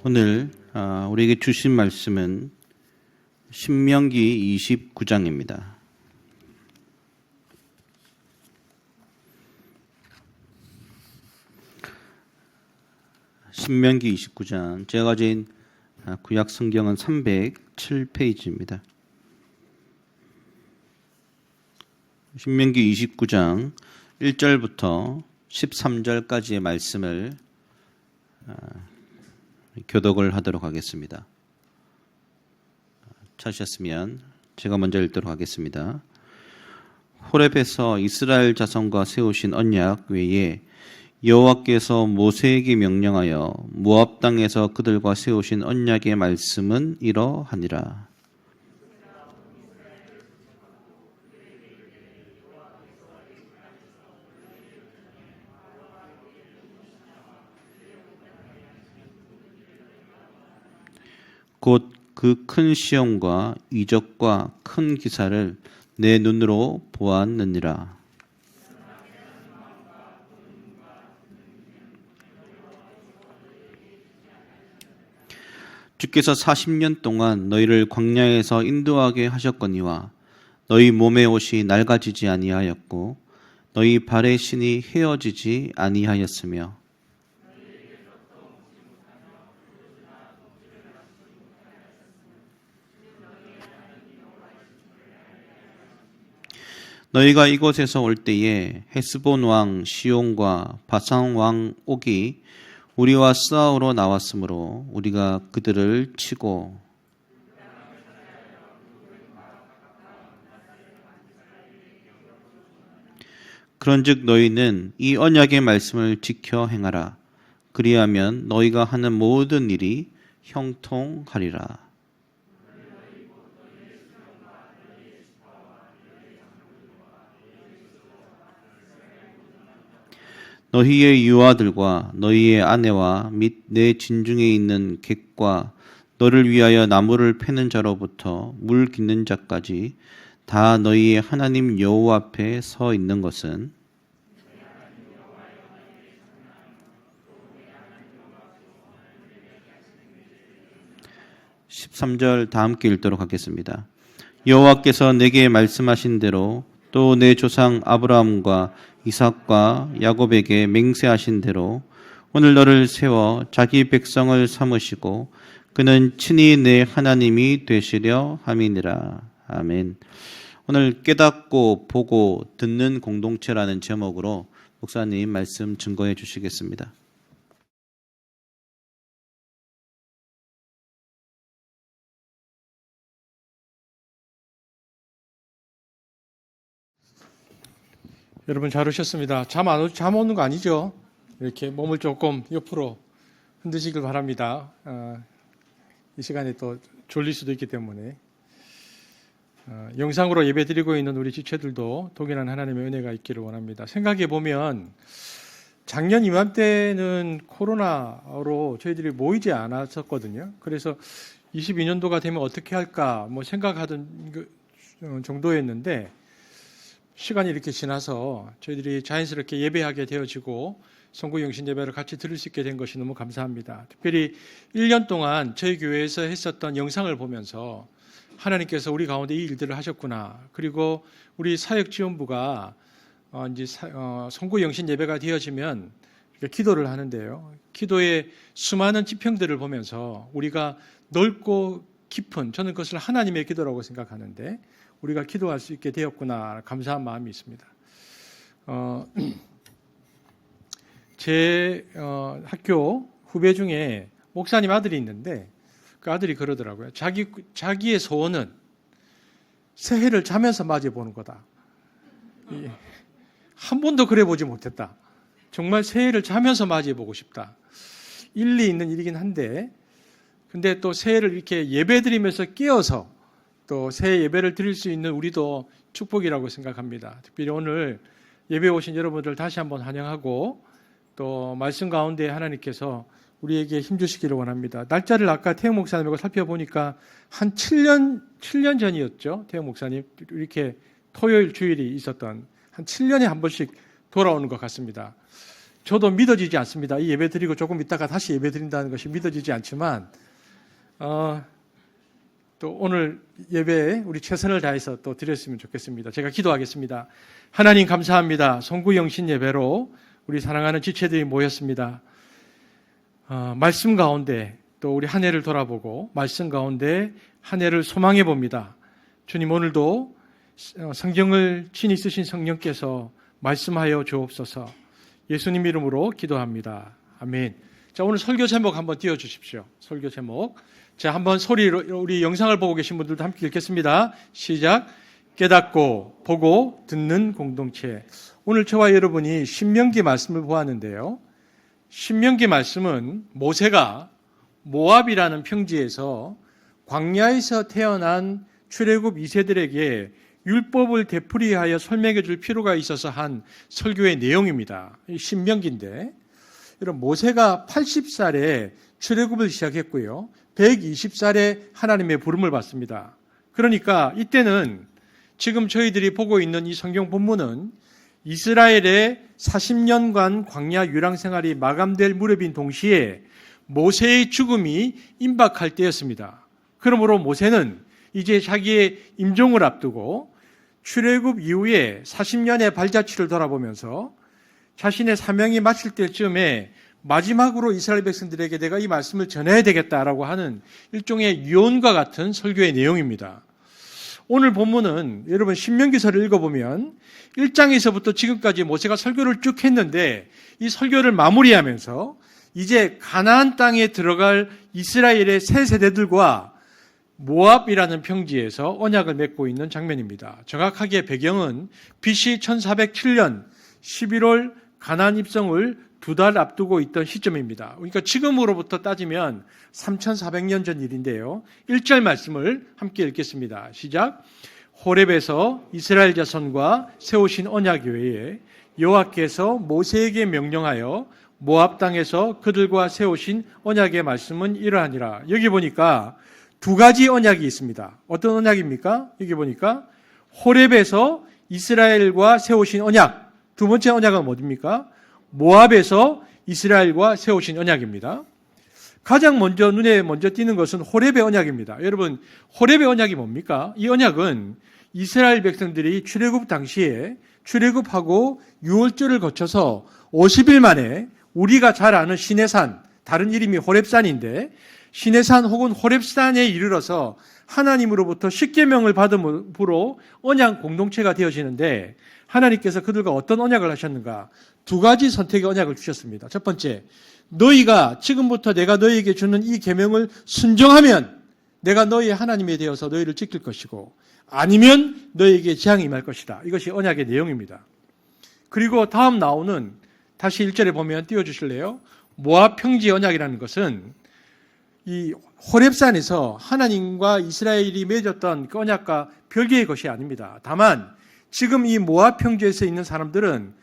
오늘 우리에게 주신 말씀은 신명기 29장입니다. 신명기 29장, 제가 가진 구약 성경은 307페이지입니다. 신명기 29장 1절부터 13절까지의 말씀을 교독을 하도록 하겠습니다. 찾으셨으면 제가 먼저 읽도록 하겠습니다. 호렙에서 이스라엘 자손과 세우신 언약 외에 여호와께서 모세에게 명령하여 모압 땅에서 그들과 세우신 언약의 말씀은 이러하니라. 곧 그 큰 시험과 이적과 큰 기사를 내 눈으로 보았느니라. 주께서 40년 동안 너희를 광야에서 인도하게 하셨거니와 너희 몸의 옷이 낡아지지 아니하였고 너희 발의 신이 헤어지지 아니하였으며 너희가 이곳에서 올 때에 헤스본 왕 시온과 바산 왕 옥이 우리와 싸우러 나왔으므로 우리가 그들을 치고 그런즉 너희는 이 언약의 말씀을 지켜 행하라. 그리하면 너희가 하는 모든 일이 형통하리라. 너희의 유아들과 너희의 아내와 및 내 진중에 있는 객과 너를 위하여 나무를 패는 자로부터 물 깃는 자까지 다 너희의 하나님 여호와 앞에 서 있는 것은 13절 다 함께 읽도록 하겠습니다. 여호와께서 내게 말씀하신 대로 또 내 조상 아브라함과 이삭과 야곱에게 맹세하신 대로 오늘 너를 세워 자기 백성을 삼으시고 그는 친히 내 하나님이 되시려 함이니라. 아멘. 오늘 깨닫고 보고 듣는 공동체라는 제목으로 목사님 말씀 증거해 주시겠습니다. 여러분 잘 오셨습니다. 잠 오는 거 아니죠? 이렇게 몸을 조금 옆으로 흔드시길 바랍니다. 이 시간에 또 졸릴 수도 있기 때문에 영상으로 예배드리고 있는 우리 지체들도 동일한 하나님의 은혜가 있기를 원합니다. 생각해 보면 작년 이맘때는 코로나로 저희들이 모이지 않았었거든요. 그래서 22년도가 되면 어떻게 할까 생각하던 정도였는데 시간이 이렇게 지나서 저희들이 자연스럽게 예배하게 되어지고 성구영신 예배를 같이 들을 수 있게 된 것이 너무 감사합니다. 특별히 1년 동안 저희 교회에서 했었던 영상을 보면서 하나님께서 우리 가운데 이 일들을 하셨구나. 그리고 우리 사역지원부가 이제 성구영신 예배가 되어지면 기도를 하는데요. 기도의 수많은 지평들을 보면서 우리가 넓고 깊은, 저는 그것을 하나님의 기도라고 생각하는데 우리가 기도할 수 있게 되었구나 감사한 마음이 있습니다. 제 학교 후배 중에 목사님 아들이 있는데 그 아들이 그러더라고요. 자기의 소원은 새해를 자면서 맞이해보는 거다. 한 번도 그래보지 못했다. 정말 새해를 자면서 맞이해보고 싶다. 일리 있는 일이긴 한데 근데 또 새해를 이렇게 예배드리면서 깨어서 또 새해 예배를 드릴 수 있는 우리도 축복이라고 생각합니다. 특별히 오늘 예배 오신 여러분들 다시 한번 환영하고 또 말씀 가운데 하나님께서 우리에게 힘주시기를 원합니다. 날짜를 아까 태영 목사님하고 살펴보니까 한 7년 전이었죠. 태영 목사님 이렇게 토요일 주일이 있었던 한 7년에 한 번씩 돌아오는 것 같습니다. 저도 믿어지지 않습니다. 이 예배 드리고 조금 있다가 다시 예배 드린다는 것이 믿어지지 않지만 또 오늘 예배에 우리 최선을 다해서 또 드렸으면 좋겠습니다. 제가 기도하겠습니다. 하나님 감사합니다. 송구영신 예배로 우리 사랑하는 지체들이 모였습니다. 말씀 가운데 또 우리 한 해를 돌아보고 말씀 가운데 한 해를 소망해 봅니다. 주님 오늘도 성경을 친히 쓰신 성령께서 말씀하여 주옵소서. 예수님 이름으로 기도합니다. 아멘. 자, 오늘 설교 제목 한번 띄워주십시오. 설교 제목. 자, 한번 소리로 우리 영상을 보고 계신 분들도 함께 읽겠습니다. 시작. 깨닫고 보고 듣는 공동체. 오늘 저와 여러분이 신명기 말씀을 보았는데요. 신명기 말씀은 모세가 모압이라는 평지에서 광야에서 태어난 출애굽 2세들에게 율법을 되풀이하여 설명해 줄 필요가 있어서 한 설교의 내용입니다. 신명기인데 여러분 모세가 80살에 출애굽을 시작했고요. 120살에 하나님의 부름을 받습니다. 그러니까 이때는 지금 저희들이 보고 있는 이 성경 본문은 이스라엘의 40년간 광야 유랑 생활이 마감될 무렵인 동시에 모세의 죽음이 임박할 때였습니다. 그러므로 모세는 이제 자기의 임종을 앞두고 출애굽 이후에 40년의 발자취를 돌아보면서 자신의 사명이 마칠 때쯤에 마지막으로 이스라엘 백성들에게 내가 이 말씀을 전해야 되겠다라고 하는 일종의 유언과 같은 설교의 내용입니다. 오늘 본문은 여러분 신명기서를 읽어보면 1장에서부터 지금까지 모세가 설교를 쭉 했는데 이 설교를 마무리하면서 이제 가나안 땅에 들어갈 이스라엘의 새 세대들과 모압이라는 평지에서 언약을 맺고 있는 장면입니다. 정확하게 배경은 BC 1407년 11월 가나안 입성을 2달 앞두고 있던 시점입니다. 그러니까 지금으로부터 따지면 3400년 전 일인데요. 1절 말씀을 함께 읽겠습니다. 시작. 호렙에서 이스라엘 자손과 세우신 언약 외에 여호와께서 모세에게 명령하여 모압 땅에서 그들과 세우신 언약의 말씀은 이러하니라. 여기 보니까 두 가지 언약이 있습니다. 어떤 언약입니까? 여기 보니까 호렙에서 이스라엘과 세우신 언약. 두 번째 언약은 뭐입니까? 모압에서 이스라엘과 세우신 언약입니다. 가장 먼저 눈에 띄는 것은 호렙의 언약입니다. 여러분, 호렙의 언약이 뭡니까? 이 언약은 이스라엘 백성들이 출애굽 당시에 출애굽하고 유월절을 거쳐서 50일 만에 우리가 잘 아는 시내산, 다른 이름이 호렙산인데 시내산 혹은 호렙산에 이르러서 하나님으로부터 십계명을 받음으로 언약 공동체가 되어지는데 하나님께서 그들과 어떤 언약을 하셨는가? 두 가지 선택의 언약을 주셨습니다. 첫 번째, 너희가 지금부터 내가 너희에게 주는 이 계명을 순종하면 내가 너희의 하나님이 되어서 너희를 지킬 것이고 아니면 너희에게 재앙이 임할 것이다. 이것이 언약의 내용입니다. 그리고 다음 나오는 다시 1절에 보면 띄워주실래요? 모압 평지 언약이라는 것은 이 호렙산에서 하나님과 이스라엘이 맺었던 그 언약과 별개의 것이 아닙니다. 다만 지금 이 모압 평지에서 있는 사람들은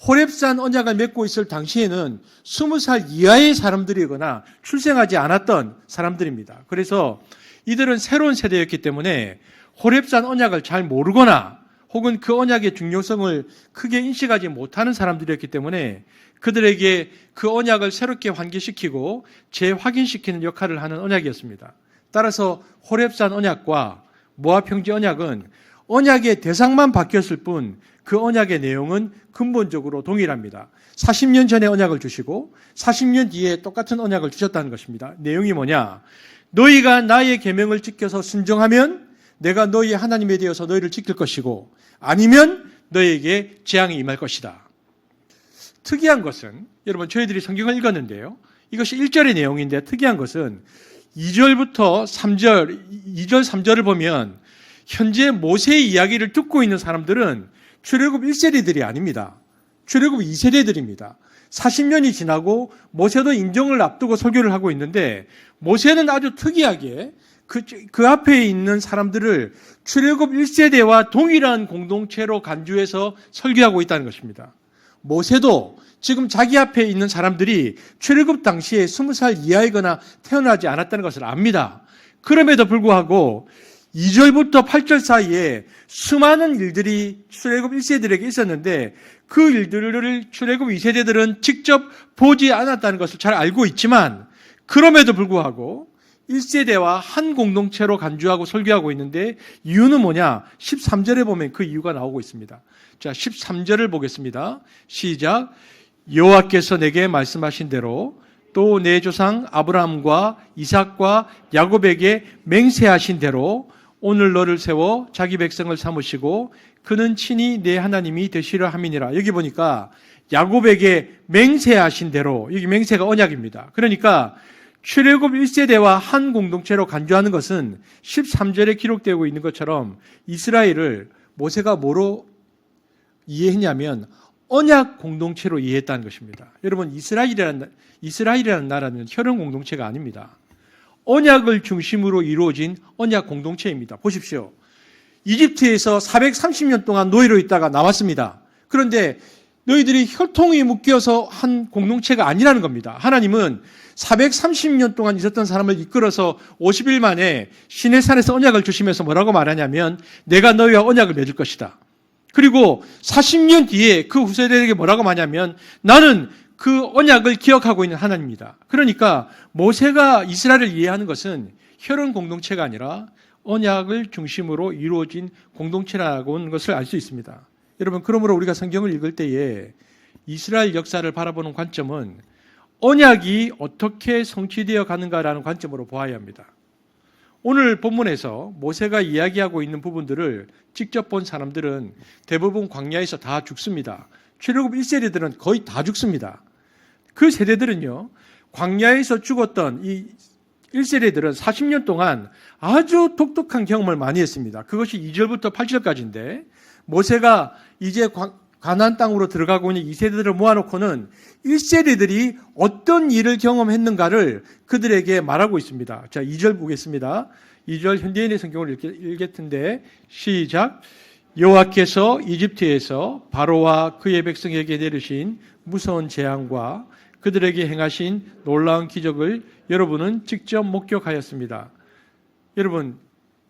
호렙산 언약을 맺고 있을 당시에는 20살 이하의 사람들이거나 출생하지 않았던 사람들입니다. 그래서 이들은 새로운 세대였기 때문에 호렙산 언약을 잘 모르거나 혹은 그 언약의 중요성을 크게 인식하지 못하는 사람들이었기 때문에 그들에게 그 언약을 새롭게 환기시키고 재확인시키는 역할을 하는 언약이었습니다. 따라서 호렙산 언약과 모압 평지 언약은 언약의 대상만 바뀌었을 뿐 그 언약의 내용은 근본적으로 동일합니다. 40년 전에 언약을 주시고 40년 뒤에 똑같은 언약을 주셨다는 것입니다. 내용이 뭐냐? 너희가 나의 계명을 지켜서 순종하면 내가 너희의 하나님에 되어서 너희를 지킬 것이고 아니면 너희에게 재앙이 임할 것이다. 특이한 것은 여러분 저희들이 성경을 읽었는데요. 이것이 1절의 내용인데 특이한 것은 2절부터 3절, 2절, 3절을 보면 현재 모세의 이야기를 듣고 있는 사람들은 출애굽 1세대들이 아닙니다. 출애굽 2세대들입니다. 40년이 지나고 모세도 임종을 앞두고 설교를 하고 있는데 모세는 아주 특이하게 그 앞에 있는 사람들을 출애굽 1세대와 동일한 공동체로 간주해서 설교하고 있다는 것입니다. 모세도 지금 자기 앞에 있는 사람들이 출애굽 당시에 20살 이하이거나 태어나지 않았다는 것을 압니다. 그럼에도 불구하고 2절부터 8절 사이에 수많은 일들이 출애굽 1세들에게 있었는데 그 일들을 출애굽 2세대들은 직접 보지 않았다는 것을 잘 알고 있지만 그럼에도 불구하고 1세대와 한 공동체로 간주하고 설교하고 있는데 이유는 뭐냐? 13절에 보면 그 이유가 나오고 있습니다. 자, 13절을 보겠습니다. 시작. 여호와께서 내게 말씀하신 대로 또 내 조상 아브라함과 이삭과 야곱에게 맹세하신 대로 오늘 너를 세워 자기 백성을 삼으시고 그는 친히 내 하나님이 되시려 함이니라. 여기 보니까 야곱에게 맹세하신 대로, 여기 맹세가 언약입니다. 그러니까 출애굽 1세대와 한 공동체로 간주하는 것은 13절에 기록되고 있는 것처럼 이스라엘을 모세가 뭐로 이해했냐면 언약 공동체로 이해했다는 것입니다. 여러분, 이스라엘이라는 나라는 혈연 공동체가 아닙니다. 언약을 중심으로 이루어진 언약 공동체입니다. 보십시오. 이집트에서 430년 동안 노예로 있다가 나왔습니다. 그런데 너희들이 혈통이 묶여서 한 공동체가 아니라는 겁니다. 하나님은 430년 동안 있었던 사람을 이끌어서 50일 만에 시내산에서 언약을 주시면서 뭐라고 말하냐면 내가 너희와 언약을 맺을 것이다. 그리고 40년 뒤에 그 후세대에게 뭐라고 말하냐면 나는 그 언약을 기억하고 있는 하나님입니다. 그러니까 모세가 이스라엘을 이해하는 것은 혈연 공동체가 아니라 언약을 중심으로 이루어진 공동체라고 하는 것을 알 수 있습니다. 여러분, 그러므로 우리가 성경을 읽을 때에 이스라엘 역사를 바라보는 관점은 언약이 어떻게 성취되어 가는가라는 관점으로 보아야 합니다. 오늘 본문에서 모세가 이야기하고 있는 부분들을 직접 본 사람들은 대부분 광야에서 다 죽습니다. 출애굽 1세대들은 거의 다 죽습니다. 그 세대들은요, 광야에서 죽었던 이 1세대들은 40년 동안 아주 독특한 경험을 많이 했습니다. 그것이 2절부터 8절까지인데 모세가 이제 가나안 땅으로 들어가고 있는 2세대들을 모아놓고는 1세대들이 어떤 일을 경험했는가를 그들에게 말하고 있습니다. 자, 2절 보겠습니다. 2절 현대인의 성경을 읽을 텐데 시작. 여호와께서 이집트에서 바로와 그의 백성에게 내리신 무서운 재앙과 그들에게 행하신 놀라운 기적을 여러분은 직접 목격하였습니다. 여러분,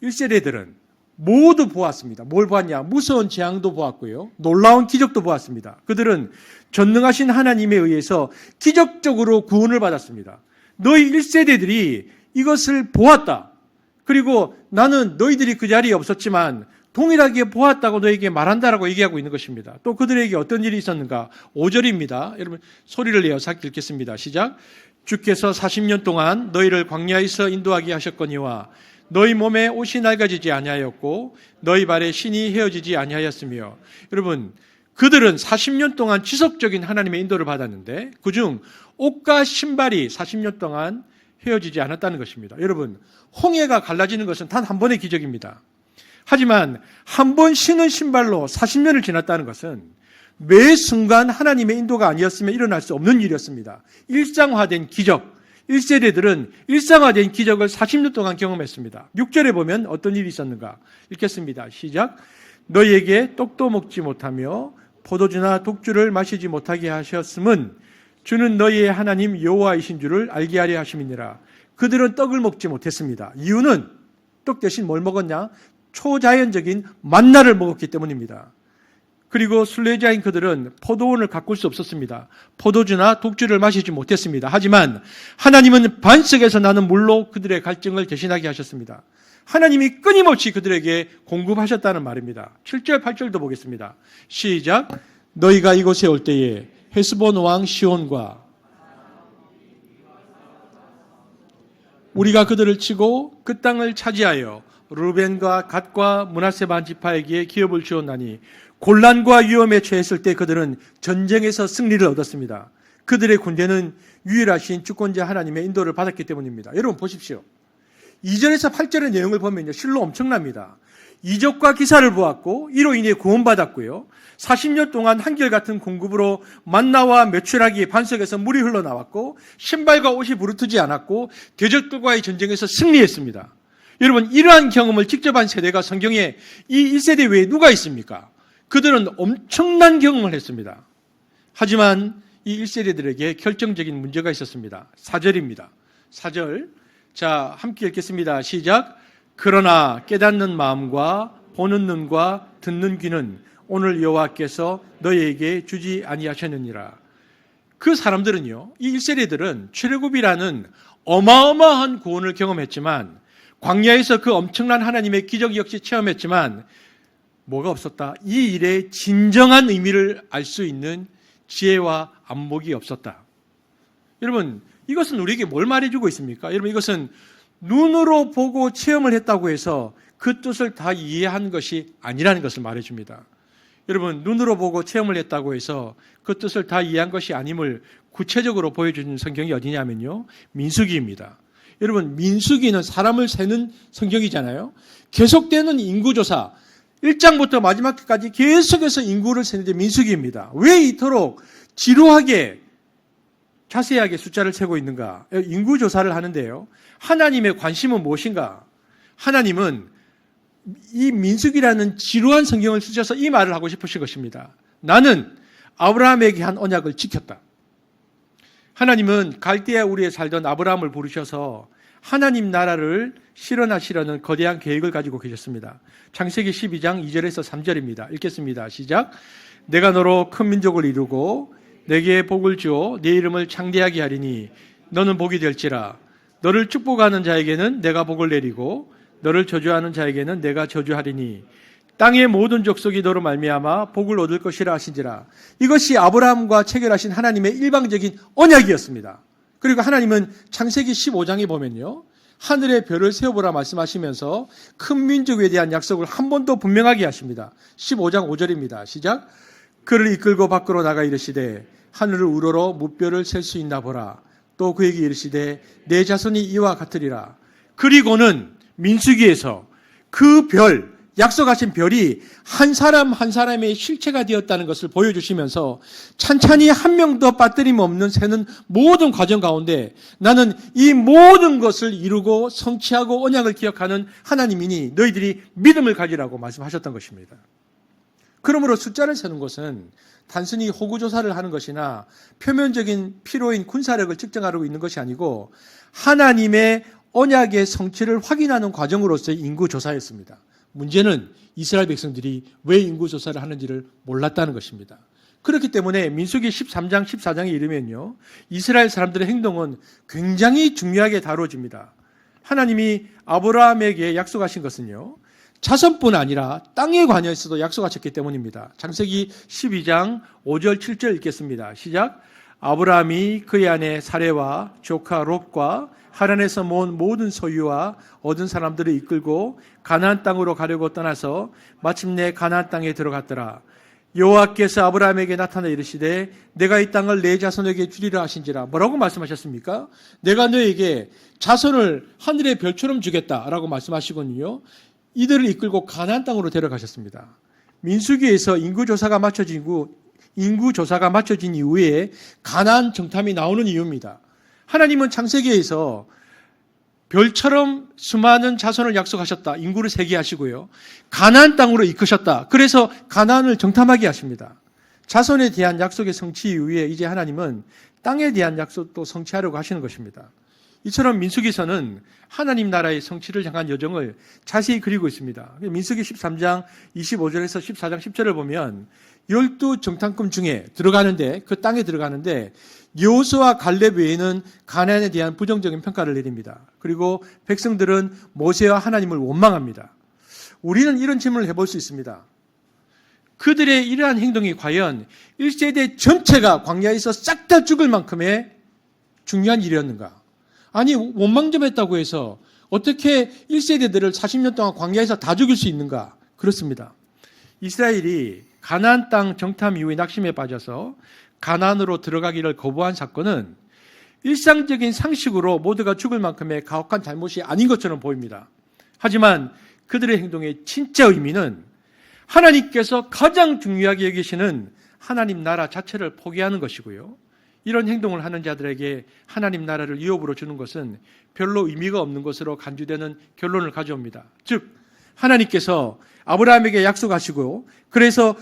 1세대들은 모두 보았습니다. 뭘 보았냐? 무서운 재앙도 보았고요. 놀라운 기적도 보았습니다. 그들은 전능하신 하나님에 의해서 기적적으로 구원을 받았습니다. 너희 1세대들이 이것을 보았다. 그리고 나는 너희들이 그 자리에 없었지만 동일하게 보았다고 너에게 말한다라고 얘기하고 있는 것입니다. 또 그들에게 어떤 일이 있었는가? 5절입니다. 여러분 소리를 내어서 읽겠습니다. 시작. 주께서 40년 동안 너희를 광야에서 인도하게 하셨거니와 너희 몸에 옷이 낡아지지 아니하였고 너희 발에 신이 헤어지지 아니하였으며. 여러분, 그들은 40년 동안 지속적인 하나님의 인도를 받았는데 그중 옷과 신발이 40년 동안 헤어지지 않았다는 것입니다. 여러분, 홍해가 갈라지는 것은 단 한 번의 기적입니다. 하지만 한 번 신은 신발로 40년을 지났다는 것은 매 순간 하나님의 인도가 아니었으면 일어날 수 없는 일이었습니다. 일상화된 기적. 1세대들은 일상화된 기적을 40년 동안 경험했습니다. 6절에 보면 어떤 일이 있었는가? 읽겠습니다. 시작. 너희에게 떡도 먹지 못하며 포도주나 독주를 마시지 못하게 하셨음은 주는 너희의 하나님 여호와이신 줄을 알게 하려 하심이니라. 그들은 떡을 먹지 못했습니다. 이유는 떡 대신 뭘 먹었냐? 초자연적인 만나를 먹었기 때문입니다. 그리고 순례자인 그들은 포도원을 가꿀 수 없었습니다. 포도주나 독주를 마시지 못했습니다. 하지만 하나님은 반석에서 나는 물로 그들의 갈증을 대신하게 하셨습니다. 하나님이 끊임없이 그들에게 공급하셨다는 말입니다. 7절, 8절도 보겠습니다. 시작. 너희가 이곳에 올 때에 헤스본 왕 시온과 우리가 그들을 치고 그 땅을 차지하여 루벤과 갓과 므낫세 반 지파에게 기업을 주었나니 곤란과 위험에 처했을 때 그들은 전쟁에서 승리를 얻었습니다. 그들의 군대는 유일하신 주권자 하나님의 인도를 받았기 때문입니다. 여러분 보십시오. 2절에서 8절의 내용을 보면요, 실로 엄청납니다. 이적과 기사를 보았고 이로 인해 구원받았고요. 40년 동안 한결같은 공급으로 만나와 메추라기 반석에서 물이 흘러나왔고 신발과 옷이 부르트지 않았고 대적들과의 전쟁에서 승리했습니다. 여러분, 이러한 경험을 직접 한 세대가 성경에 이 1세대 외에 누가 있습니까? 그들은 엄청난 경험을 했습니다. 하지만 이 1세대들에게 결정적인 문제가 있었습니다. 4절입니다. 4절. 자, 함께 읽겠습니다. 시작. 그러나 깨닫는 마음과 보는 눈과 듣는 귀는 오늘 여호와께서 너희에게 주지 아니하셨느니라. 그 사람들은요, 이 1세대들은 출애굽이라는 어마어마한 구원을 경험했지만, 광야에서 그 엄청난 하나님의 기적 역시 체험했지만 뭐가 없었다? 이 일의 진정한 의미를 알 수 있는 지혜와 안목이 없었다. 여러분, 이것은 우리에게 뭘 말해주고 있습니까? 여러분, 이것은 눈으로 보고 체험을 했다고 해서 그 뜻을 다 이해한 것이 아니라는 것을 말해줍니다. 여러분, 눈으로 보고 체험을 했다고 해서 그 뜻을 다 이해한 것이 아님을 구체적으로 보여주는 성경이 어디냐면요, 민수기입니다. 여러분, 민수기는 사람을 세는 성경이잖아요. 계속되는 인구조사, 1장부터 마지막까지 계속해서 인구를 세는데 민수기입니다. 왜 이토록 지루하게 자세하게 숫자를 세고 있는가? 인구조사를 하는데요, 하나님의 관심은 무엇인가? 하나님은 이 민수기라는 지루한 성경을 쓰셔서 이 말을 하고 싶으신 것입니다. 나는 아브라함에게 한 언약을 지켰다. 하나님은 갈대아 우리에 살던 아브라함을 부르셔서 하나님 나라를 실현하시려는 거대한 계획을 가지고 계셨습니다. 창세기 12장 2절에서 3절입니다. 읽겠습니다. 시작. 내가 너로 큰 민족을 이루고 내게 복을 주어 네 이름을 창대하게 하리니 너는 복이 될지라. 너를 축복하는 자에게는 내가 복을 내리고 너를 저주하는 자에게는 내가 저주하리니 땅의 모든 족속이 너로 말미암아 복을 얻을 것이라 하신지라. 이것이 아브라함과 체결하신 하나님의 일방적인 언약이었습니다. 그리고 하나님은 창세기 15장에 보면요, 하늘의 별을 세워보라 말씀하시면서 큰 민족에 대한 약속을 한 번 더 분명하게 하십니다. 15장 5절입니다. 시작. 그를 이끌고 밖으로 나가 이르시되 하늘을 우러러 무뼈를 셀 수 있나 보라. 또 그에게 이르시되 내 자손이 이와 같으리라. 그리고는 민수기에서 그 별, 약속하신 별이 한 사람 한 사람의 실체가 되었다는 것을 보여주시면서 찬찬히 한 명도 빠뜨림 없는 세는 모든 과정 가운데 나는 이 모든 것을 이루고 성취하고 언약을 기억하는 하나님이니 너희들이 믿음을 가지라고 말씀하셨던 것입니다. 그러므로 숫자를 세는 것은 단순히 호구조사를 하는 것이나 표면적인 필요인 군사력을 측정하려고 있는 것이 아니고 하나님의 언약의 성취를 확인하는 과정으로서의 인구조사였습니다. 문제는 이스라엘 백성들이 왜 인구조사를 하는지를 몰랐다는 것입니다. 그렇기 때문에 민수기 13장, 14장에 이르면요, 이스라엘 사람들의 행동은 굉장히 중요하게 다뤄집니다. 하나님이 아브라함에게 약속하신 것은요, 자손뿐 아니라 땅에 관여해서도 약속하셨기 때문입니다. 창세기 12장 5절, 7절 읽겠습니다. 시작. 아브라함이 그의 아내 사레와 조카 롯과 하란에서 모은 모든 소유와 얻은 사람들을 이끌고 가나안 땅으로 가려고 떠나서 마침내 가나안 땅에 들어갔더라. 여호와께서 아브라함에게 나타나 이르시되 내가 이 땅을 내 자손에게 주리라 하신지라. 뭐라고 말씀하셨습니까? 내가 너에게 자손을 하늘의 별처럼 주겠다라고 말씀하시거든요. 이들을 이끌고 가나안 땅으로 데려가셨습니다. 민수기에서 인구조사가 맞춰진 이후에 가나안 정탐이 나오는 이유입니다. 하나님은 창세기에서 별처럼 수많은 자손을 약속하셨다. 인구를 세게 하시고요. 가나안 땅으로 이끄셨다. 그래서 가나안을 정탐하게 하십니다. 자손에 대한 약속의 성취 이후에 이제 하나님은 땅에 대한 약속도 성취하려고 하시는 것입니다. 이처럼 민수기서는 하나님 나라의 성취를 향한 여정을 자세히 그리고 있습니다. 민수기 13장 25절에서 14장 10절을 보면 12정탐꾼 중에 들어가는데, 그 땅에 들어가는데 여호수아와 갈렙 외에는 가나안에 대한 부정적인 평가를 내립니다. 그리고 백성들은 모세와 하나님을 원망합니다. 우리는 이런 질문을 해볼 수 있습니다. 그들의 이러한 행동이 과연 1세대 전체가 광야에서 싹 다 죽을 만큼의 중요한 일이었는가? 아니, 원망 좀 했다고 해서 어떻게 1세대들을 40년 동안 광야에서 다 죽일 수 있는가? 그렇습니다. 이스라엘이 가나안 땅 정탐 이후에 낙심에 빠져서 가나안으로 들어가기를 거부한 사건은 일상적인 상식으로 모두가 죽을 만큼의 가혹한 잘못이 아닌 것처럼 보입니다. 하지만 그들의 행동의 진짜 의미는 하나님께서 가장 중요하게 여기시는 하나님 나라 자체를 포기하는 것이고요. 이런 행동을 하는 자들에게 하나님 나라를 위협으로 주는 것은 별로 의미가 없는 것으로 간주되는 결론을 가져옵니다. 즉, 하나님께서 아브라함에게 약속하시고, 그래서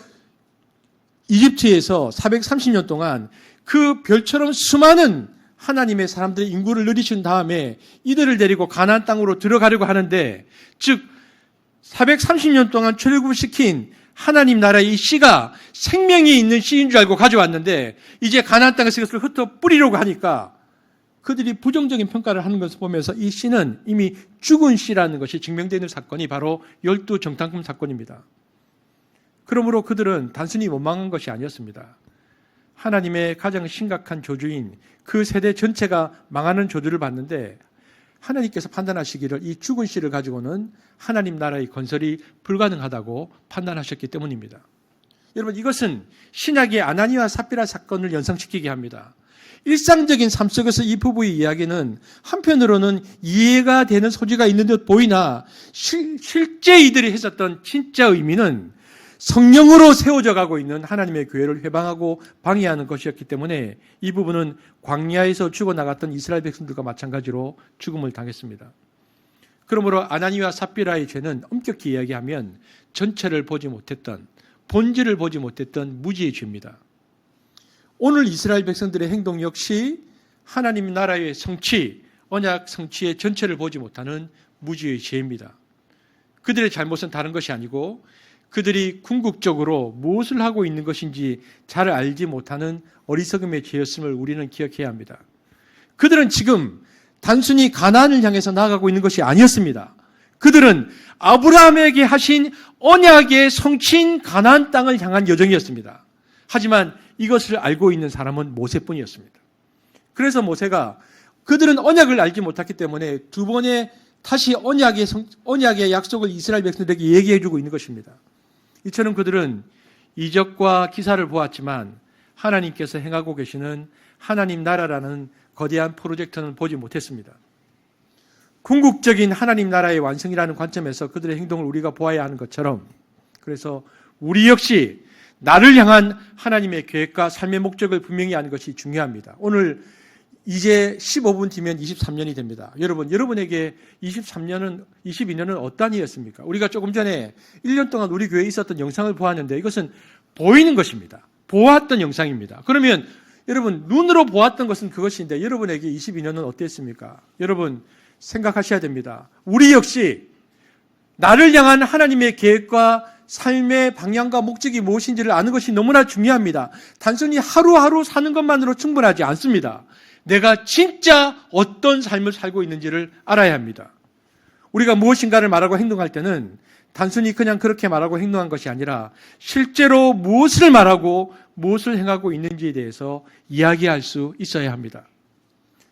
이집트에서 430년 동안 그 별처럼 수많은 하나님의 사람들의 인구를 늘리신 다음에 이들을 데리고 가나안 땅으로 들어가려고 하는데, 즉 430년 동안 출애굽시킨 하나님 나라의 이 씨가 생명이 있는 씨인 줄 알고 가져왔는데 이제 가나안 땅에서 이것을 흩어 뿌리려고 하니까 그들이 부정적인 평가를 하는 것을 보면서 이 씨는 이미 죽은 씨라는 것이 증명되는 사건이 바로 열두 정탐꾼 사건입니다. 그러므로 그들은 단순히 원망한 것이 아니었습니다. 하나님의 가장 심각한 저주인 그 세대 전체가 망하는 저주를 받는데 하나님께서 판단하시기를 이 죽은 씨를 가지고는 하나님 나라의 건설이 불가능하다고 판단하셨기 때문입니다. 여러분, 이것은 신약의 아나니와 삽비라 사건을 연상시키게 합니다. 일상적인 삶 속에서 이 부부의 이야기는 한편으로는 이해가 되는 소지가 있는 듯 보이나 실제 이들이 했었던 진짜 의미는 성령으로 세워져 가고 있는 하나님의 교회를 회방하고 방해하는 것이었기 때문에 이 부분은 광야에서 죽어나갔던 이스라엘 백성들과 마찬가지로 죽음을 당했습니다. 그러므로 아나니와 삽비라의 죄는 엄격히 이야기하면 전체를 보지 못했던, 본질을 보지 못했던 무지의 죄입니다. 오늘 이스라엘 백성들의 행동 역시 하나님 나라의 성취, 언약 성취의 전체를 보지 못하는 무지의 죄입니다. 그들의 잘못은 다른 것이 아니고 그들이 궁극적으로 무엇을 하고 있는 것인지 잘 알지 못하는 어리석음의 죄였음을 우리는 기억해야 합니다. 그들은 지금 단순히 가나안을 향해서 나아가고 있는 것이 아니었습니다. 그들은 아브라함에게 하신 언약의 성취인 가나안 땅을 향한 여정이었습니다. 하지만 이것을 알고 있는 사람은 모세뿐이었습니다. 그래서 모세가 그들은 언약을 알지 못했기 때문에 두 번의 다시 언약의 약속을 이스라엘 백성들에게 얘기해주고 있는 것입니다. 이처럼 그들은 이적과 기사를 보았지만 하나님께서 행하고 계시는 하나님 나라라는 거대한 프로젝트는 보지 못했습니다. 궁극적인 하나님 나라의 완성이라는 관점에서 그들의 행동을 우리가 보아야 하는 것처럼, 그래서 우리 역시 나를 향한 하나님의 계획과 삶의 목적을 분명히 아는 것이 중요합니다. 오늘 이제 15분 뒤면 23년이 됩니다. 여러분에게 22년은 어떤 해였습니까? 우리가 조금 전에 1년 동안 우리 교회에 있었던 영상을 보았는데 이것은 보이는 것입니다. 보았던 영상입니다. 그러면 여러분, 눈으로 보았던 것은 그것인데 여러분에게 22년은 어땠습니까? 여러분 생각하셔야 됩니다. 우리 역시 나를 향한 하나님의 계획과 삶의 방향과 목적이 무엇인지를 아는 것이 너무나 중요합니다. 단순히 하루하루 사는 것만으로 충분하지 않습니다. 내가 진짜 어떤 삶을 살고 있는지를 알아야 합니다. 우리가 무엇인가를 말하고 행동할 때는 단순히 그냥 그렇게 말하고 행동한 것이 아니라 실제로 무엇을 말하고 무엇을 행하고 있는지에 대해서 이야기할 수 있어야 합니다.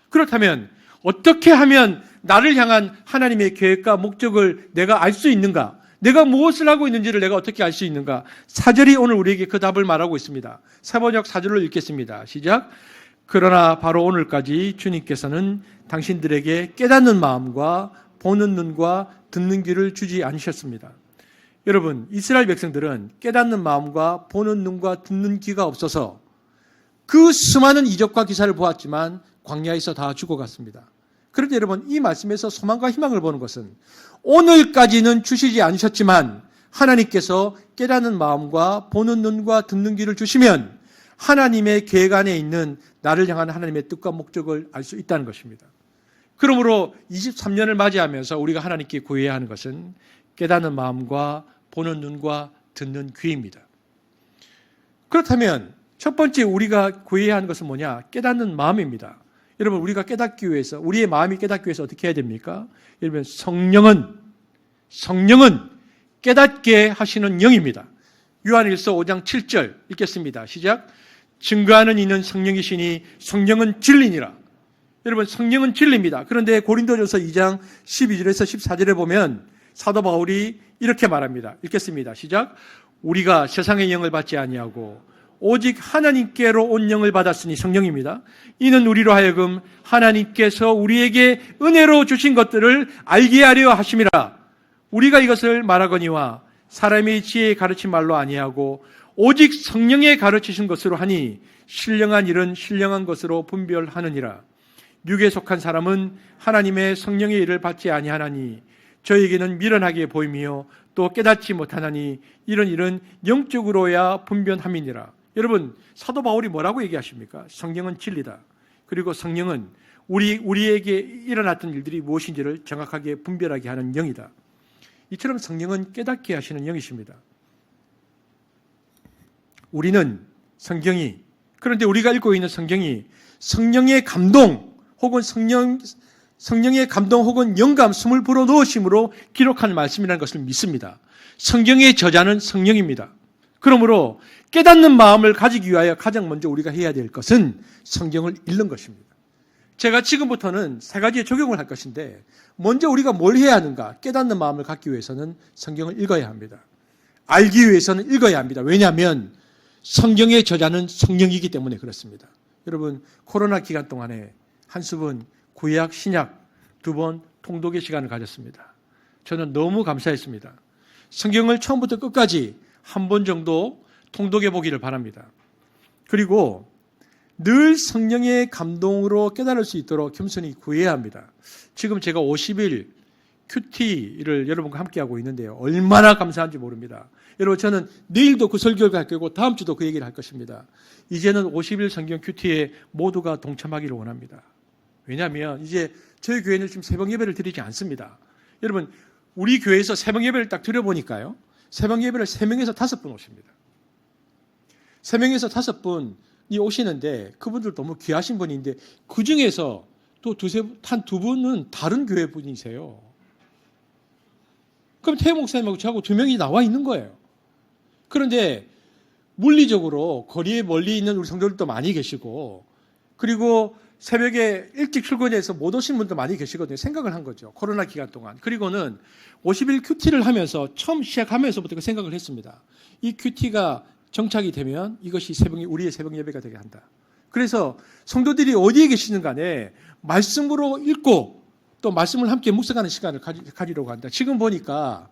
그렇다면 어떻게 하면 나를 향한 하나님의 계획과 목적을 내가 알 수 있는가? 내가 무엇을 하고 있는지를 내가 어떻게 알 수 있는가? 4절이 오늘 우리에게 그 답을 말하고 있습니다. 사번역 4절로 읽겠습니다. 시작. 그러나 바로 오늘까지 주님께서는 당신들에게 깨닫는 마음과 보는 눈과 듣는 귀를 주지 않으셨습니다. 여러분, 이스라엘 백성들은 깨닫는 마음과 보는 눈과 듣는 귀가 없어서 그 수많은 이적과 기사를 보았지만 광야에서 다 죽어갔습니다. 그런데 여러분, 이 말씀에서 소망과 희망을 보는 것은 오늘까지는 주시지 않으셨지만 하나님께서 깨닫는 마음과 보는 눈과 듣는 귀를 주시면 하나님의 계획 안에 있는 나를 향한 하나님의 뜻과 목적을 알 수 있다는 것입니다. 그러므로 23년을 맞이하면서 우리가 하나님께 구해야 하는 것은 깨닫는 마음과 보는 눈과 듣는 귀입니다. 그렇다면 첫 번째 우리가 구해야 하는 것은 뭐냐? 깨닫는 마음입니다. 여러분, 우리가 깨닫기 위해서, 우리의 마음이 깨닫기 위해서 어떻게 해야 됩니까? 여러분, 성령은 깨닫게 하시는 영입니다. 요한일서 5장 7절 읽겠습니다. 시작. 증거하는 이는 성령이시니 성령은 진리니라. 여러분, 성령은 진리입니다. 그런데 고린도전서 2장 12절에서 14절에 보면 사도 바울이 이렇게 말합니다. 읽겠습니다. 시작. 우리가 세상의 영을 받지 아니하고 오직 하나님께로 온 영을 받았으니 성령입니다. 이는 우리로 하여금 하나님께서 우리에게 은혜로 주신 것들을 알게 하려 하심이라. 우리가 이것을 말하거니와 사람의 지혜에 가르친 말로 아니하고 오직 성령에 가르치신 것으로 하니 신령한 일은 신령한 것으로 분별하느니라. 육에 속한 사람은 하나님의 성령의 일을 받지 아니하나니 저에게는 미련하게 보이며 또 깨닫지 못하나니 이런 일은 영적으로야 분별함이니라. 여러분, 사도 바울이 뭐라고 얘기하십니까? 성령은 진리다. 그리고 성령은 우리에게 일어났던 일들이 무엇인지를 정확하게 분별하게 하는 영이다. 이처럼 성령은 깨닫게 하시는 영이십니다. 우리는 성경이, 그런데 우리가 읽고 있는 성경이 성령의 감동 혹은 성령의 감동 혹은 영감 숨을 불어 넣으심으로 기록한 말씀이라는 것을 믿습니다. 성경의 저자는 성령입니다. 그러므로 깨닫는 마음을 가지기 위하여 가장 먼저 우리가 해야 될 것은 성경을 읽는 것입니다. 제가 지금부터는 세 가지의 적용을 할 것인데 먼저 우리가 뭘 해야 하는가? 깨닫는 마음을 갖기 위해서는 성경을 읽어야 합니다. 알기 위해서는 읽어야 합니다. 왜냐하면 성경의 저자는 성령이기 때문에 그렇습니다. 여러분, 코로나 기간 동안에 한수분 구약, 신약 2번 통독의 시간을 가졌습니다. 저는 너무 감사했습니다. 성경을 처음부터 끝까지 한 번 정도 통독해 보기를 바랍니다. 그리고 늘 성령의 감동으로 깨달을 수 있도록 겸손히 구해야 합니다. 지금 제가 50일 큐티를 여러분과 함께하고 있는데요. 얼마나 감사한지 모릅니다. 여러분, 저는 내일도 그 설교를 할 거고 다음 주도 그 얘기를 할 것입니다. 이제는 50일 성경 큐티에 모두가 동참하기를 원합니다. 왜냐하면 이제 저희 교회는 지금 새벽 예배를 드리지 않습니다. 여러분, 우리 교회에서 새벽 예배를 딱 드려보니까요. 새벽 예배를 3명에서 5분 오십니다. 3명에서 5분이 오시는데 그분들 너무 귀하신 분인데 그 중에서 또 한 2분은 다른 교회 분이세요. 그럼 태호 목사님하고 저하고 2명이 나와 있는 거예요. 그런데 물리적으로 거리에 멀리 있는 우리 성도들도 많이 계시고 그리고 새벽에 일찍 출근해서 못 오신 분도 많이 계시거든요. 생각을 한 거죠. 코로나 기간 동안. 그리고는 50일 큐티를 하면서 처음 시작하면서부터 그 생각을 했습니다. 이 큐티가 정착이 되면 이것이 우리의 새벽 예배가 되게 한다. 그래서 성도들이 어디에 계시는 간에 말씀으로 읽고 또 말씀을 함께 묵상하는 시간을 가지려고 한다. 지금 보니까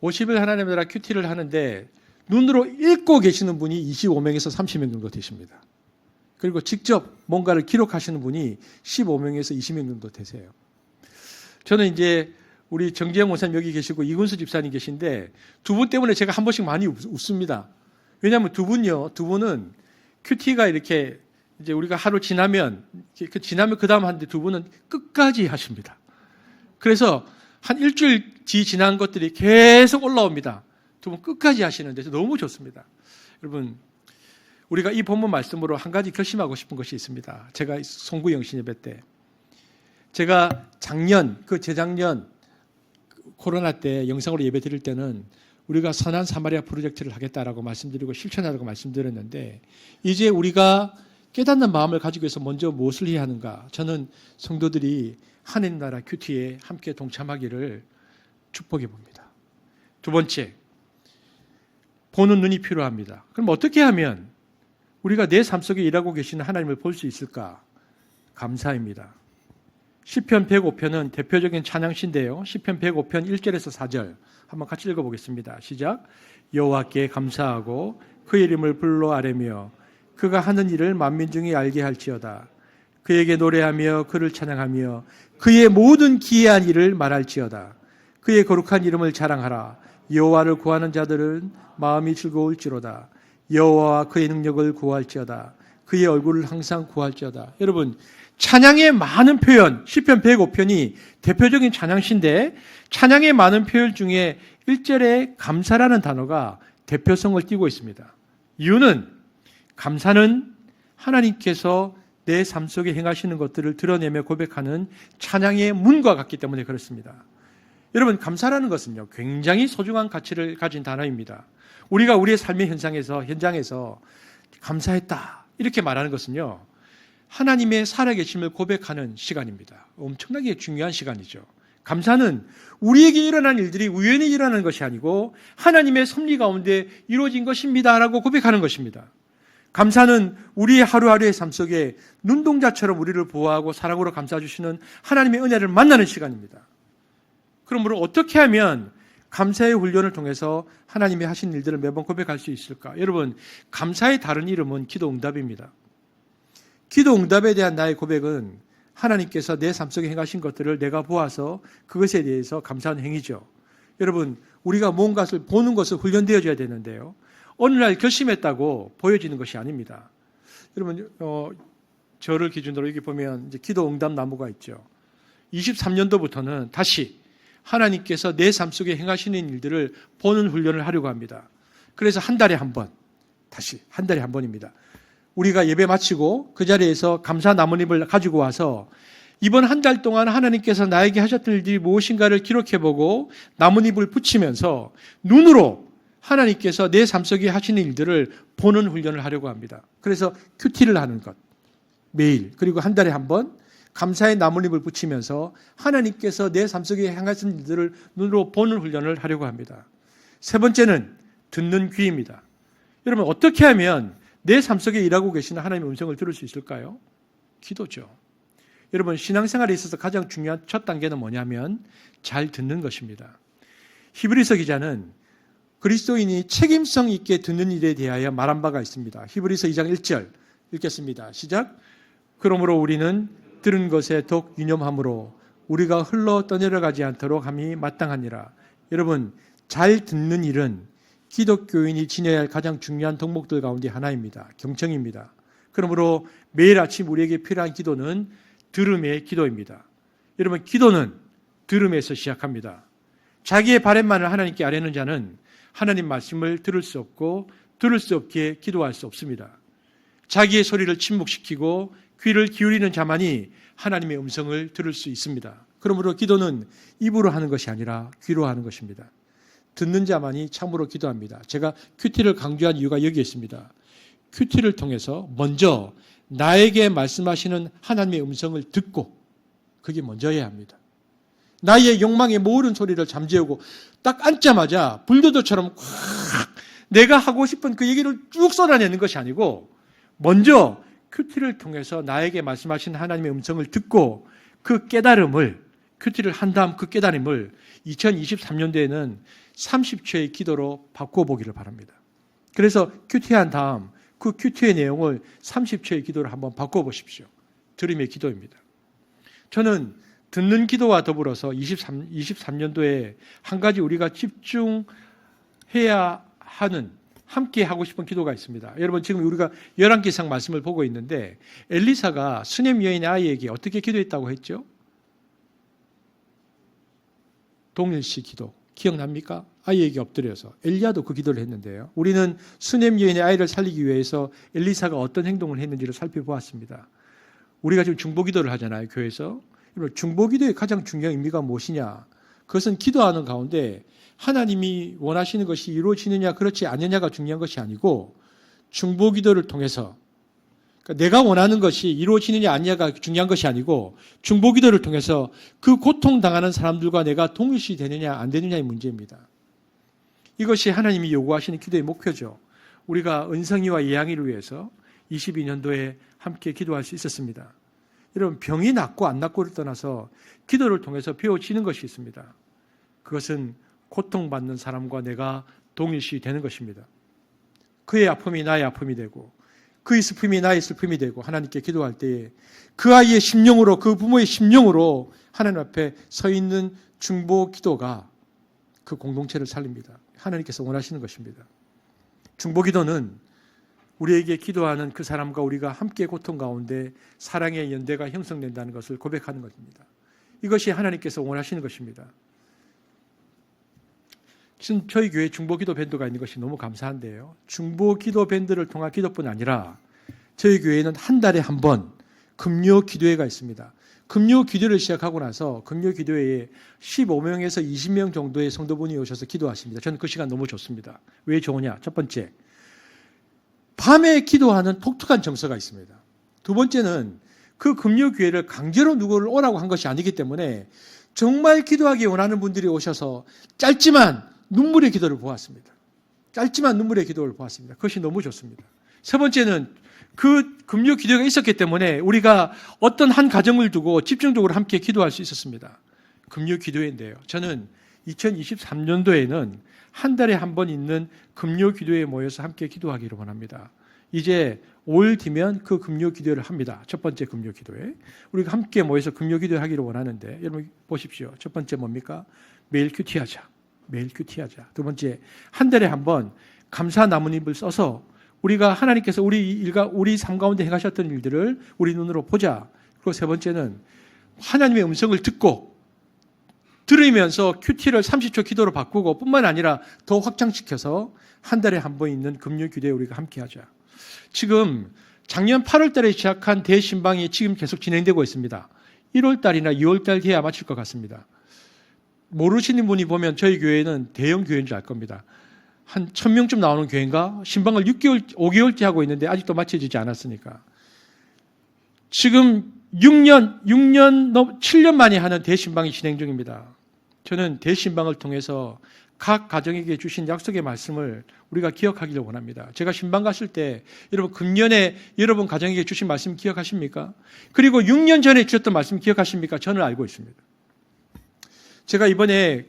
50일 하나님의 나라 큐티를 하는데 눈으로 읽고 계시는 분이 25명에서 30명 정도 되십니다. 그리고 직접 뭔가를 기록하시는 분이 15명에서 20명 정도 되세요. 저는 이제 우리 정재영 원사님 여기 계시고 이군수 집사님 계신데 2분 때문에 제가 한 번씩 많이 웃습니다. 왜냐하면 2분은 큐티가 이렇게 이제 우리가 하루 지나면 그 다음 하는데 2분은 끝까지 하십니다. 그래서 한 일주일 지난 것들이 계속 올라옵니다. 2분 끝까지 하시는데 너무 좋습니다. 여러분, 우리가 이 본문 말씀으로 한 가지 결심하고 싶은 것이 있습니다. 제가 송구 영신 예배 때 제가 재작년 코로나 때 영상으로 예배 드릴 때는 우리가 선한 사마리아 프로젝트를 하겠다라고 말씀드리고 실천하라고 말씀드렸는데 이제 우리가 깨닫는 마음을 가지고 해서 먼저 무엇을 해야 하는가? 저는 성도들이 하나님 나라 큐티에 함께 동참하기를 축복해 봅니다. 2번째, 보는 눈이 필요합니다. 그럼 어떻게 하면 우리가 내 삶 속에 일하고 계시는 하나님을 볼 수 있을까? 감사입니다. 시편 105편은 대표적인 찬양시인데요. 시편 105편 1절에서 4절 한번 같이 읽어보겠습니다. 시작. 여호와께 감사하고 그의 이름을 불러 아뢰며 그가 하는 일을 만민 중에 알게 할지어다. 그에게 노래하며 그를 찬양하며 그의 모든 기이한 일을 말할지어다. 그의 거룩한 이름을 자랑하라. 여호와를 구하는 자들은 마음이 즐거울지로다. 여호와와 그의 능력을 구할지어다. 그의 얼굴을 항상 구할지어다. 여러분, 찬양의 많은 표현, 시편 105편이 대표적인 찬양시인데 찬양의 많은 표현 중에 1절에 감사라는 단어가 대표성을 띠고 있습니다. 이유는 감사는 하나님께서 내 삶 속에 행하시는 것들을 드러내며 고백하는 찬양의 문과 같기 때문에 그렇습니다. 여러분, 감사라는 것은요, 굉장히 소중한 가치를 가진 단어입니다. 우리가 우리의 삶의 현장에서 감사했다 이렇게 말하는 것은요, 하나님의 살아계심을 고백하는 시간입니다. 엄청나게 중요한 시간이죠. 감사는 우리에게 일어난 일들이 우연히 일어나는 것이 아니고 하나님의 섭리 가운데 이루어진 것입니다라고 고백하는 것입니다. 감사는 우리의 하루하루의 삶 속에 눈동자처럼 우리를 보호하고 사랑으로 감싸주시는 하나님의 은혜를 만나는 시간입니다. 그러므로 어떻게 하면 감사의 훈련을 통해서 하나님이 하신 일들을 매번 고백할 수 있을까? 여러분, 감사의 다른 이름은 기도응답입니다. 기도응답에 대한 나의 고백은 하나님께서 내 삶 속에 행하신 것들을 내가 보아서 그것에 대해서 감사하는 행위죠. 여러분, 우리가 무언가를 보는 것을 훈련되어져야 되는데요. 어느 날 결심했다고 보여지는 것이 아닙니다. 여러분, 저를 기준으로 여기 보면 이제 기도 응답 나무가 있죠. 23년도부터는 다시 하나님께서 내 삶 속에 행하시는 일들을 보는 훈련을 하려고 합니다. 그래서 한 달에 한 번, 다시 한 달에 한 번입니다. 우리가 예배 마치고 그 자리에서 감사 나뭇잎을 가지고 와서 이번 한 달 동안 하나님께서 나에게 하셨던 일들이 무엇인가를 기록해보고 나뭇잎을 붙이면서 눈으로 하나님께서 내 삶 속에 하시는 일들을 보는 훈련을 하려고 합니다. 그래서 큐티를 하는 것, 매일, 그리고 한 달에 한 번 감사의 나뭇잎을 붙이면서 하나님께서 내 삶 속에 행하신 일들을 눈으로 보는 훈련을 하려고 합니다. 세 번째는 듣는 귀입니다. 여러분, 어떻게 하면 내 삶 속에 일하고 계시는 하나님의 음성을 들을 수 있을까요? 기도죠. 여러분, 신앙생활에 있어서 가장 중요한 첫 단계는 뭐냐면 잘 듣는 것입니다. 히브리서 기자는 그리스도인이 책임성 있게 듣는 일에 대하여 말한 바가 있습니다. 히브리서 2장 1절 읽겠습니다. 시작. 그러므로 우리는 들은 것에 더욱 유념함으로 우리가 흘러 떠내려가지 않도록 함이 마땅하니라. 여러분, 잘 듣는 일은 기독교인이 지녀야 할 가장 중요한 덕목들 가운데 하나입니다. 경청입니다. 그러므로 매일 아침 우리에게 필요한 기도는 들음의 기도입니다. 여러분, 기도는 들음에서 시작합니다. 자기의 바램만을 하나님께 아뢰는 자는 하나님 말씀을 들을 수 없고 들을 수 없기에 기도할 수 없습니다. 자기의 소리를 침묵시키고 귀를 기울이는 자만이 하나님의 음성을 들을 수 있습니다. 그러므로 기도는 입으로 하는 것이 아니라 귀로 하는 것입니다. 듣는 자만이 참으로 기도합니다. 제가 큐티를 강조한 이유가 여기에 있습니다. 큐티를 통해서 먼저 나에게 말씀하시는 하나님의 음성을 듣고 그게 먼저여야 합니다. 나의 욕망의 모든 소리를 잠재우고 딱 앉자마자 불도저처럼 확 내가 하고 싶은 그 얘기를 쭉 쏟아내는 것이 아니고 먼저 큐티를 통해서 나에게 말씀하신 하나님의 음성을 듣고 그 깨달음을 큐티를 한 다음 그 깨달음을 2023년도에는 30초의 기도로 바꿔보기를 바랍니다. 그래서 큐티한 다음 그 큐티의 내용을 30초의 기도로 한번 바꿔보십시오. 들음의 기도입니다. 저는 듣는 기도와 더불어서 23년도에 한 가지 우리가 집중해야 하는 함께 하고 싶은 기도가 있습니다. 여러분, 지금 우리가 11개 이상 말씀을 보고 있는데 엘리사가 수넴 여인의 아이에게 어떻게 기도했다고 했죠? 동일시 기도. 기억납니까? 아이에게 엎드려서. 엘리야도 그 기도를 했는데요. 우리는 수넴 여인의 아이를 살리기 위해서 엘리사가 어떤 행동을 했는지를 살펴보았습니다. 우리가 지금 중보기도를 하잖아요, 교회에서. 중보기도의 가장 중요한 의미가 무엇이냐? 그것은 기도하는 가운데 하나님이 원하시는 것이 이루어지느냐 그렇지 않느냐가 중요한 것이 아니고 중보기도를 통해서 그러니까 내가 원하는 것이 이루어지느냐 아니냐가 중요한 것이 아니고 중보기도를 통해서 그 고통당하는 사람들과 내가 동일시 되느냐 안 되느냐의 문제입니다. 이것이 하나님이 요구하시는 기도의 목표죠. 우리가 은성이와 예양이를 위해서 22년도에 함께 기도할 수 있었습니다. 여러분, 병이 낫고 안 낫고를 떠나서 기도를 통해서 배워지는 것이 있습니다. 그것은 고통받는 사람과 내가 동일시 되는 것입니다. 그의 아픔이 나의 아픔이 되고 그의 슬픔이 나의 슬픔이 되고 하나님께 기도할 때에 그 아이의 심령으로 그 부모의 심령으로 하나님 앞에 서 있는 중보 기도가 그 공동체를 살립니다. 하나님께서 원하시는 것입니다. 중보 기도는 우리에게 기도하는 그 사람과 우리가 함께 고통 가운데 사랑의 연대가 형성된다는 것을 고백하는 것입니다. 이것이 하나님께서 원하시는 것입니다. 지금 저희 교회 중보기도 밴드가 있는 것이 너무 감사한데요. 중보기도 밴드를 통한 기도뿐 아니라 저희 교회는 한 달에 한 번 금요 기도회가 있습니다. 금요 기도를 시작하고 나서 금요 기도회에 15명에서 20명 정도의 성도분이 오셔서 기도하십니다. 저는 그 시간 너무 좋습니다. 왜 좋으냐? 첫 번째, 밤에 기도하는 독특한 정서가 있습니다. 두 번째는 그 금요교회를 강제로 누구를 오라고 한 것이 아니기 때문에 정말 기도하기 원하는 분들이 오셔서 짧지만 눈물의 기도를 보았습니다. 짧지만 눈물의 기도를 보았습니다. 그것이 너무 좋습니다. 세 번째는 그 금요 기도가 있었기 때문에 우리가 어떤 한 가정을 두고 집중적으로 함께 기도할 수 있었습니다. 금요 기도회인데요. 저는 2023년도에는 한 달에 한 번 있는 금요 기도회에 모여서 함께 기도하기를 원합니다. 이제 5일 뒤면 그 금요 기도를 합니다. 첫 번째 금요 기도회. 우리가 함께 모여서 금요 기도를 하기를 원하는데 여러분 보십시오. 첫 번째 뭡니까? 매일 큐티하자. 매일 큐티하자. 두 번째, 한 달에 한 번 감사 나뭇잎을 써서 우리가 하나님께서 우리 일과 우리 삶 가운데 행하셨던 일들을 우리 눈으로 보자. 그리고 세 번째는 하나님의 음성을 듣고 들으면서 큐티를 30초 기도로 바꾸고 뿐만 아니라 더 확장시켜서 한 달에 한 번 있는 금요 기도에 우리가 함께하자. 지금 작년 8월 달에 시작한 대신방이 지금 계속 진행되고 있습니다. 1월 달이나 2월 달 돼야 마칠 것 같습니다. 모르시는 분이 보면 저희 교회는 대형 교회인 줄 알 겁니다. 한 1000명쯤 나오는 교회인가? 신방을 5개월째 하고 있는데 아직도 마쳐지지 않았으니까. 지금 7년 만에 하는 대신방이 진행 중입니다. 저는 대신방을 통해서 각 가정에게 주신 약속의 말씀을 우리가 기억하기를 원합니다. 제가 신방 갔을 때 여러분 금년에 여러분 가정에게 주신 말씀 기억하십니까? 그리고 6년 전에 주셨던 말씀 기억하십니까? 저는 알고 있습니다. 제가 이번에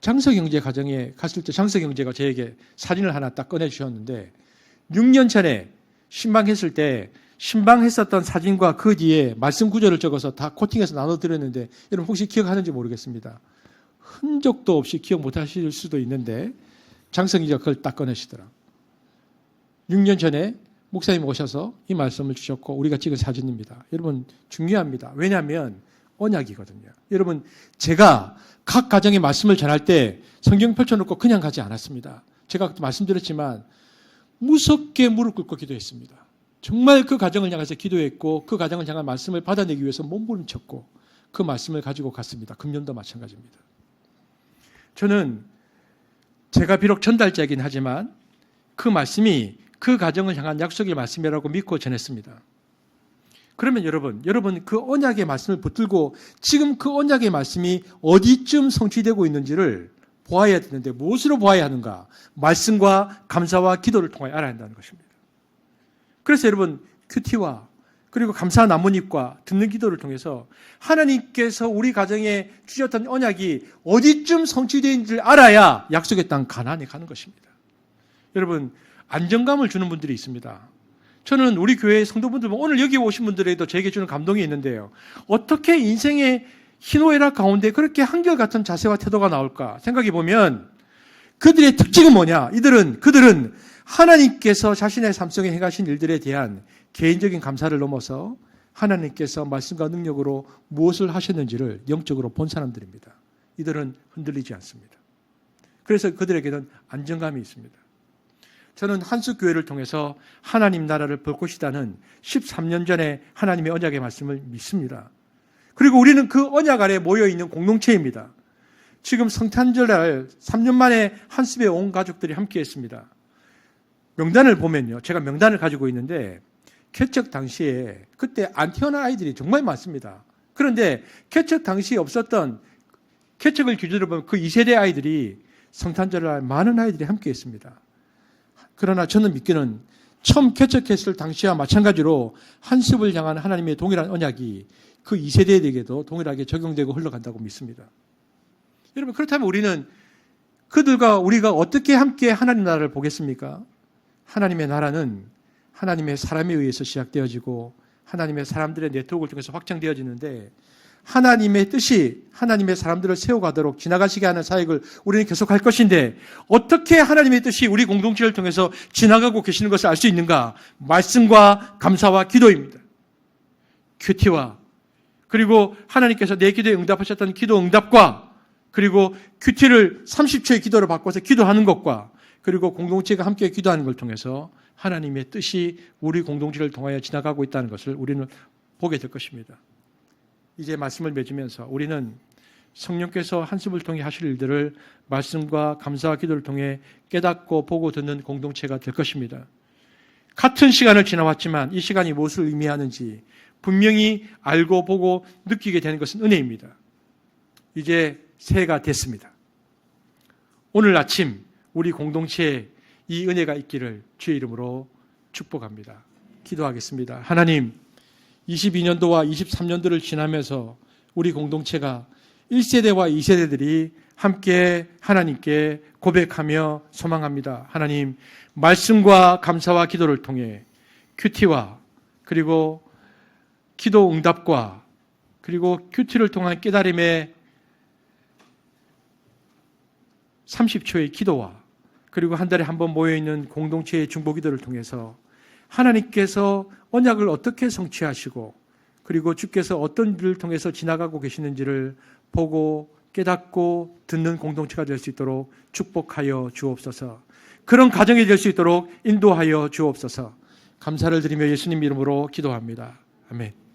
장서경제 가정에 갔을 때 장서경제가 저에게 사진을 하나 딱 꺼내주셨는데 6년 전에 신방했을 때 신방했었던 사진과 그 뒤에 말씀 구절을 적어서 다 코팅해서 나눠드렸는데 여러분 혹시 기억하는지 모르겠습니다. 흔적도 없이 기억 못하실 수도 있는데 장성기가 그걸 딱 꺼내시더라. 6년 전에 목사님 오셔서 이 말씀을 주셨고 우리가 찍은 사진입니다. 여러분 중요합니다. 왜냐하면 언약이거든요. 여러분 제가 각 가정의 말씀을 전할 때 성경 펼쳐놓고 그냥 가지 않았습니다. 제가 말씀드렸지만 무섭게 무릎 꿇고 기도했습니다. 정말 그 가정을 향해서 기도했고 그 가정을 향한 말씀을 받아내기 위해서 몸부림쳤고 그 말씀을 가지고 갔습니다. 금년도 마찬가지입니다. 저는 제가 비록 전달자이긴 하지만 그 말씀이 그 가정을 향한 약속의 말씀이라고 믿고 전했습니다. 그러면 여러분 그 언약의 말씀을 붙들고 지금 그 언약의 말씀이 어디쯤 성취되고 있는지를 보아야 되는데 무엇으로 보아야 하는가? 말씀과 감사와 기도를 통해 알아야 한다는 것입니다. 그래서 여러분 큐티와 그리고 감사 나뭇잎과 듣는 기도를 통해서 하나님께서 우리 가정에 주셨던 언약이 어디쯤 성취되는지를 알아야 약속의 땅 가나안에 가는 것입니다. 여러분 안정감을 주는 분들이 있습니다. 저는 우리 교회 성도분들 오늘 여기 오신 분들에도 저에게 주는 감동이 있는데요. 어떻게 인생의 희노애락 가운데 그렇게 한결같은 자세와 태도가 나올까 생각해 보면 그들의 특징은 뭐냐? 그들은 하나님께서 자신의 삶 속에 행하신 일들에 대한 개인적인 감사를 넘어서 하나님께서 말씀과 능력으로 무엇을 하셨는지를 영적으로 본 사람들입니다. 이들은 흔들리지 않습니다. 그래서 그들에게는 안정감이 있습니다. 저는 한숙교회를 통해서 하나님 나라를 볼 것이라는 13년 전에 하나님의 언약의 말씀을 믿습니다. 그리고 우리는 그 언약 아래 모여있는 공동체입니다. 지금 성탄절날 3년 만에 한숲에 온 가족들이 함께했습니다. 명단을 보면요. 제가 명단을 가지고 있는데 개척 당시에 그때 안 태어난 아이들이 정말 많습니다. 그런데 개척 당시에 없었던 개척을 기준으로 보면 그 2세대 아이들이 성탄절날 많은 아이들이 함께했습니다. 그러나 저는 믿기는 처음 개척했을 당시와 마찬가지로 한숲을 향한 하나님의 동일한 언약이 그 2세대에게도 동일하게 적용되고 흘러간다고 믿습니다. 여러분 그렇다면 우리는 그들과 우리가 어떻게 함께 하나님 나라를 보겠습니까? 하나님의 나라는 하나님의 사람에 의해서 시작되어지고 하나님의 사람들의 네트워크를 통해서 확장되어지는데 하나님의 뜻이 하나님의 사람들을 세워가도록 지나가시게 하는 사역을 우리는 계속할 것인데 어떻게 하나님의 뜻이 우리 공동체를 통해서 지나가고 계시는 것을 알 수 있는가? 말씀과 감사와 기도입니다. 큐티와 그리고 하나님께서 내 기도에 응답하셨던 기도 응답과 그리고 큐티를 30초의 기도로 바꿔서 기도하는 것과 그리고 공동체가 함께 기도하는 걸 통해서 하나님의 뜻이 우리 공동체를 통하여 지나가고 있다는 것을 우리는 보게 될 것입니다. 이제 말씀을 맺으면서 우리는 성령께서 한숨을 통해 하실 일들을 말씀과 감사와 기도를 통해 깨닫고 보고 듣는 공동체가 될 것입니다. 같은 시간을 지나왔지만 이 시간이 무엇을 의미하는지 분명히 알고 보고 느끼게 되는 것은 은혜입니다. 이제 새해가 됐습니다. 오늘 아침 우리 공동체에 이 은혜가 있기를 주의 이름으로 축복합니다. 기도하겠습니다. 하나님, 22년도와 23년도를 지나면서 우리 공동체가 1세대와 2세대들이 함께 하나님께 고백하며 소망합니다. 하나님, 말씀과 감사와 기도를 통해 큐티와 그리고 기도 응답과 그리고 큐티를 통한 깨달음의 30초의 기도와 그리고 한 달에 한 번 모여있는 공동체의 중보기도를 통해서 하나님께서 언약을 어떻게 성취하시고 그리고 주께서 어떤 일을 통해서 지나가고 계시는지를 보고 깨닫고 듣는 공동체가 될 수 있도록 축복하여 주옵소서. 그런 가정이 될 수 있도록 인도하여 주옵소서. 감사를 드리며 예수님 이름으로 기도합니다. 아멘.